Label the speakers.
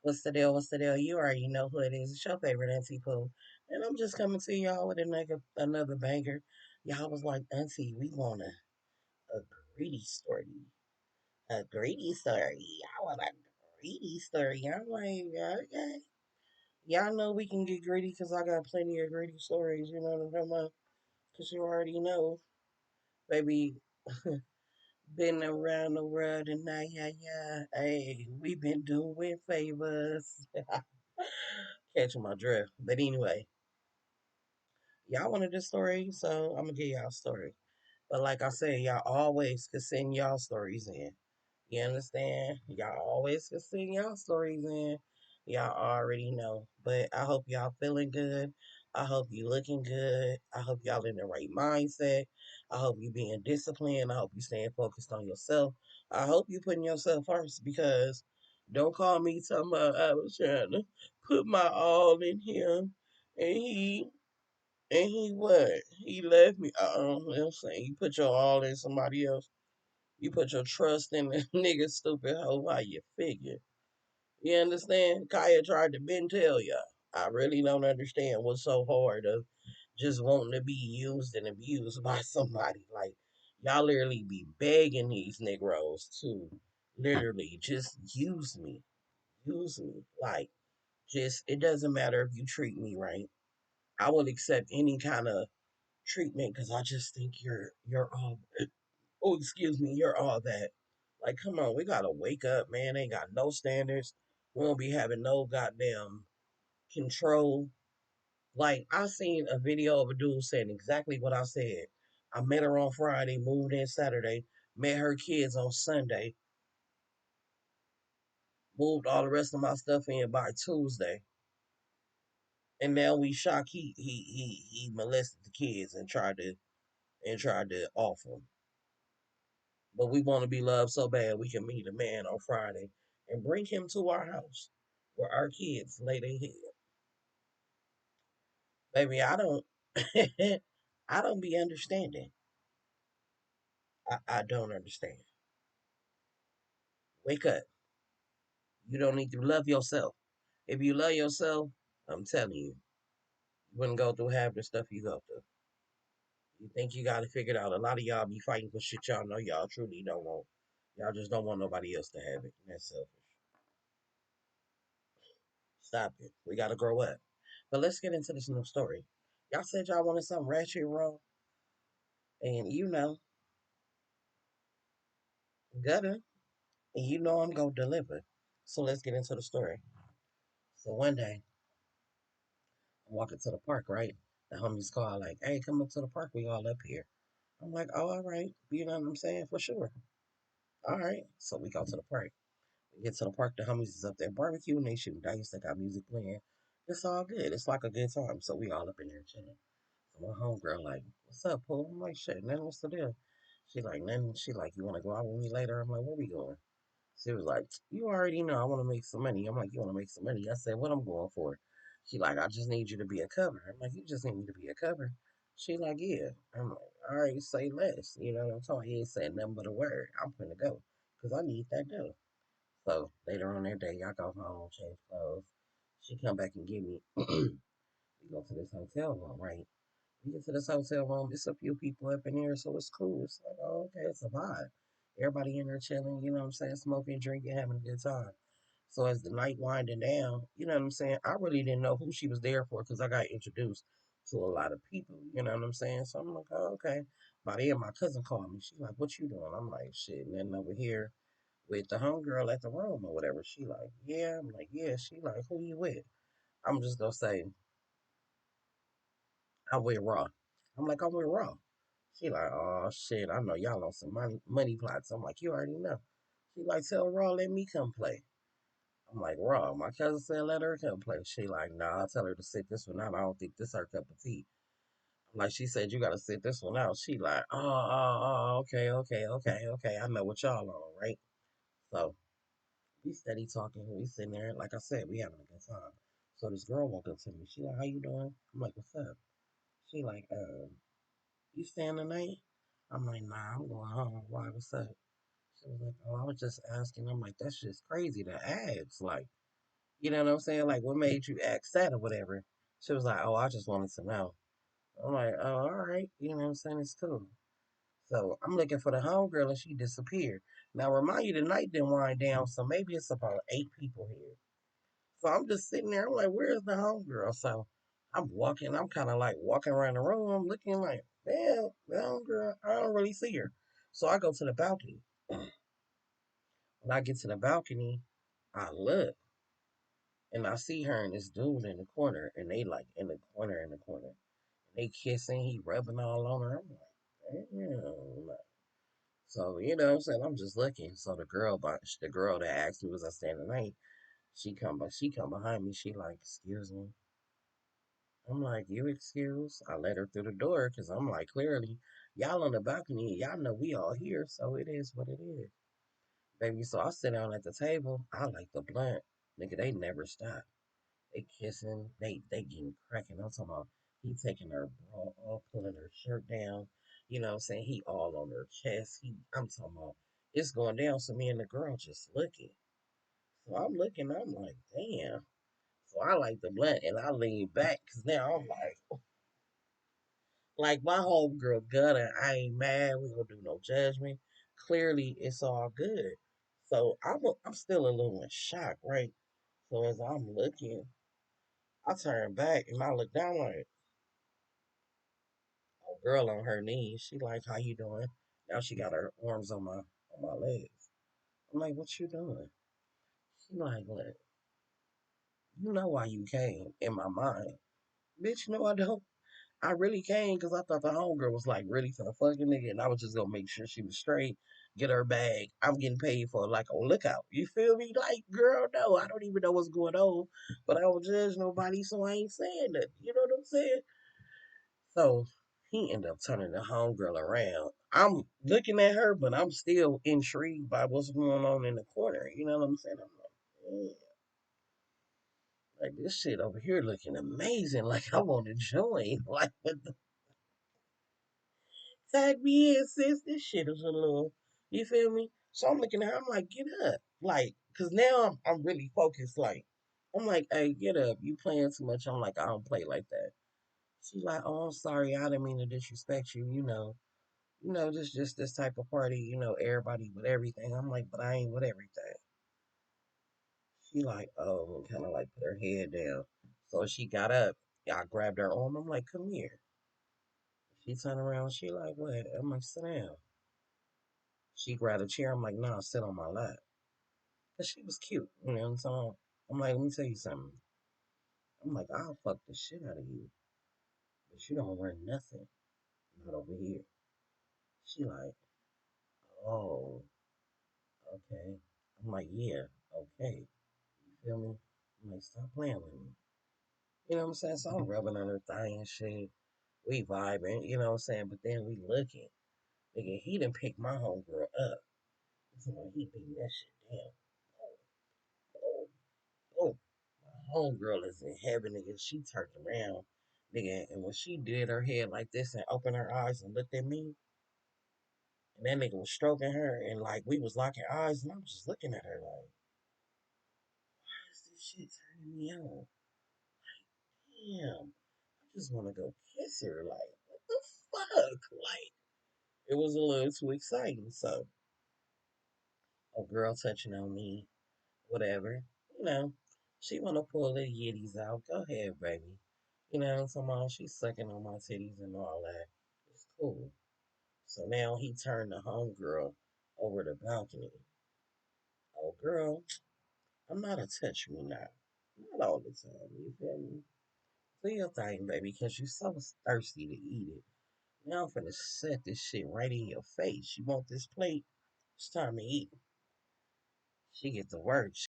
Speaker 1: What's the deal? What's the deal? You already know who it is. It's your favorite Auntie Pooh. And I'm just coming to y'all with another banger. Y'all was like, Auntie, we want a greedy story. A greedy story. I want a greedy story. I'm like, yeah, okay. Y'all know we can get greedy because I got plenty of greedy stories. You know what I'm talking about? Because you already know. Baby, been around the world and now, yeah, yeah. Hey, we been doing favors. Catching my drift. But anyway, y'all wanted this story, so I'm gonna give y'all a story. But like I said, y'all always can send y'all stories in. You understand? Y'all always can send y'all stories in. Y'all already know. But I hope y'all feeling good. I hope you looking good. I hope y'all in the right mindset. I hope you being disciplined. I hope you staying focused on yourself. I hope you putting yourself first because don't call me talking about I was trying to put my all in him and he what? He left me. You know what I'm saying? You put your all in somebody else. You put your trust in the nigga stupid hoe. How you figure? You understand? Kaya tried to been tell ya. I really don't understand what's so hard of just wanting to be used and abused by somebody. Like, y'all literally be begging these Negroes to literally just use me. Use me. Like, just, it doesn't matter if you treat me right. I will accept any kind of treatment because I just think you're all oh excuse me, you're all that. Like, come on, we gotta wake up, man. Ain't got no standards. We don't be having no goddamn control. Like, I seen a video of a dude saying exactly what I said. I met her on Friday, moved in Saturday, met her kids on Sunday, moved all the rest of my stuff in by Tuesday, and now we shock he molested the kids and tried to off them. But we want to be loved so bad we can meet a man on Friday and bring him to our house where our kids lay their head. Baby, I don't I don't be understanding. I don't understand. Wake up. You don't need to love yourself. If you love yourself, I'm telling you, you wouldn't go through half the stuff you go through. You think you got it figured out. A lot of y'all be fighting for shit y'all know y'all truly don't want. Y'all just don't want nobody else to have it. And that's selfish. Stop it. We gotta grow up. But let's get into this new story. Y'all said y'all wanted something ratchet wrong, and gutter, and I'm gonna deliver. So let's get into the story. So one day, I'm walking to the park, right? The homies call like, "Hey, come up to the park. We all up here." I'm like, "Oh, all right." You know what I'm saying? For sure. All right. So we go to the park. We get to the park. The homies is up there barbecuing. They shooting dice. They got music playing. It's all good. It's like a good time. So we all up in there chilling. So my homegirl like, "What's up, Paul?" I'm like, "Shit, nothing. What's the deal?" She like, "Nothing." She like, "You want to go out with me later?" I'm like, "Where we going?" She was like, "You already know I want to make some money." I'm like, "You want to make some money?" I said, "What I'm going for?" She like, "I just need you to be a cover." I'm like, "You just need me to be a cover?" She like, "Yeah." I'm like, "All right, say less." You know what I'm talking? He ain't said nothing but a word. I'm finna go because I need that dough. So later on that day, I go home, change clothes. She come back and get me. We go to this hotel room, right? We get to this hotel room. It's a few people up in here, so it's cool. It's like, oh, okay, it's a vibe. Everybody in there chilling, you know what I'm saying? Smoking, drinking, having a good time. So as the night winding down, you know what I'm saying? I really didn't know who she was there for because I got introduced to a lot of people, you know what I'm saying? So I'm like, oh, okay. By the end, my cousin called me. She's like, what you doing? I'm like, shit, nothing over here with the homegirl at the room or whatever. She like, yeah. I'm like, yeah. She like, who you with? I'm just gonna say, I'm with Raw. I'm like, I'm with Raw. She like, oh shit, I know y'all on some money plots. I'm like, you already know. She like, tell Raw, let me come play. I'm like, Raw, my cousin said let her come play. She like, nah, I'll tell her to sit this one out. I don't think this her cup of tea. I'm like, she said you gotta sit this one out. She like, okay, okay, okay, okay. I know what y'all on, right? So we steady talking. We sitting there. Like I said, we having a good time. So this girl walked up to me. She like, how you doing? I'm like, what's up? She like, you staying the night? I'm like, nah, I'm going home. Why? What's up? She was like, oh, I was just asking. I'm like, that's just crazy to ask. Like, You know what I'm saying? Like, what made you ask that or whatever? She was like, oh, I just wanted to know. I'm like, oh, all right. You know what I'm saying? It's cool. So I'm looking for the homegirl and she disappeared. Now, remind you, the night didn't wind down, so maybe it's about 8 people here. So I'm just sitting there. I'm like, where's the homegirl? So I'm walking. I'm kind of like walking around the room. I'm looking like, damn, the homegirl. I don't really see her. So I go to the balcony. When I get to the balcony, I look and I see her and this dude in the corner, and they like in the corner. They kissing, he rubbing all on her. I'm like, damn. So you know what I'm saying? I'm just looking. So the girl that asked me was I staying the night, she come behind me. She like, excuse me. I'm like, you excuse? I let her through the door because I'm like, clearly, y'all on the balcony, y'all know we all here, so it is what it is. Baby, so I sit down at the table. I like the blunt. Nigga, they never stop. They kissing, they getting cracking. I'm talking about he taking her bra off, pulling her shirt down. You know what I'm saying? He all on her chest. I'm talking about it's going down. So me and the girl just looking. So I'm looking, I'm like, damn. So I like the blunt and I lean back because now I'm like my homegirl gutter. I ain't mad. We gonna do no judgment. Clearly, it's all good. So I'm still a little in shock, right? So as I'm looking, I turn back and I look down like, a girl on her knees. She like, how you doing? Now she got her arms on my legs. I'm like, what you doing? She like, look, you know why you came in my mind. Bitch, no, I don't. I really came because I thought the homegirl was like really for the fucking nigga, and I was just gonna make sure she was straight, get her bag. I'm getting paid for like a lookout. You feel me? Like, girl, no, I don't even know what's going on, but I don't judge nobody, so I ain't saying that. You know what I'm saying? So he ended up turning the homegirl around. I'm looking at her, but I'm still intrigued by what's going on in the corner. You know what I'm saying? I'm like, man, like this shit over here looking amazing. Like I want to join. Like what the tag me in, sis. This shit is a little. You feel me? So I'm looking at her. I'm like, get up, like, cause now I'm really focused. Like, I'm like, hey, get up. You playing too much. I'm like, I don't play like that. She like, oh, I'm sorry. I didn't mean to disrespect you. Just this type of party, everybody with everything. I'm like, but I ain't with everything. She like, oh, and kind of like put her head down. So she got up. I grabbed her arm. I'm like, come here. She turned around. She like, what? I'm like, sit down. She grabbed a chair. I'm like, nah, sit on my lap. But she was cute. You know what I'm saying? I'm like, let me tell you something. I'm like, I'll fuck the shit out of you. But you don't run nothing. Not over here. She like, oh, okay. I'm like, yeah, okay. You feel me? I'm like, stop playing with me. You know what I'm saying? So I'm rubbing on her thigh and shit. We vibing, you know what I'm saying? But then we looking. Nigga, he done picked my homegirl up. So he beating that shit down. Oh, oh, oh. My homegirl is in heaven, nigga. She turned around, nigga. And when she did her head like this and opened her eyes and looked at me, and that nigga was stroking her, and like we was locking eyes, and I'm just looking at her like, why is this shit turning me on? Damn. I just want to go kiss her. Like, what the fuck? Like, it was a little too exciting. So, a girl touching on me, whatever, you know, she want to pull the yitties out. Go ahead, baby. You know, somehow she's sucking on my titties and all that. It's cool. So now he turned the homegirl over the balcony. Oh, girl, I'm not a touch me now. Not all the time, you feel me? Do your thing, baby, because you're so thirsty to eat it. Now I'm finna set this shit right in your face. You want this plate? It's time to eat. She get to work.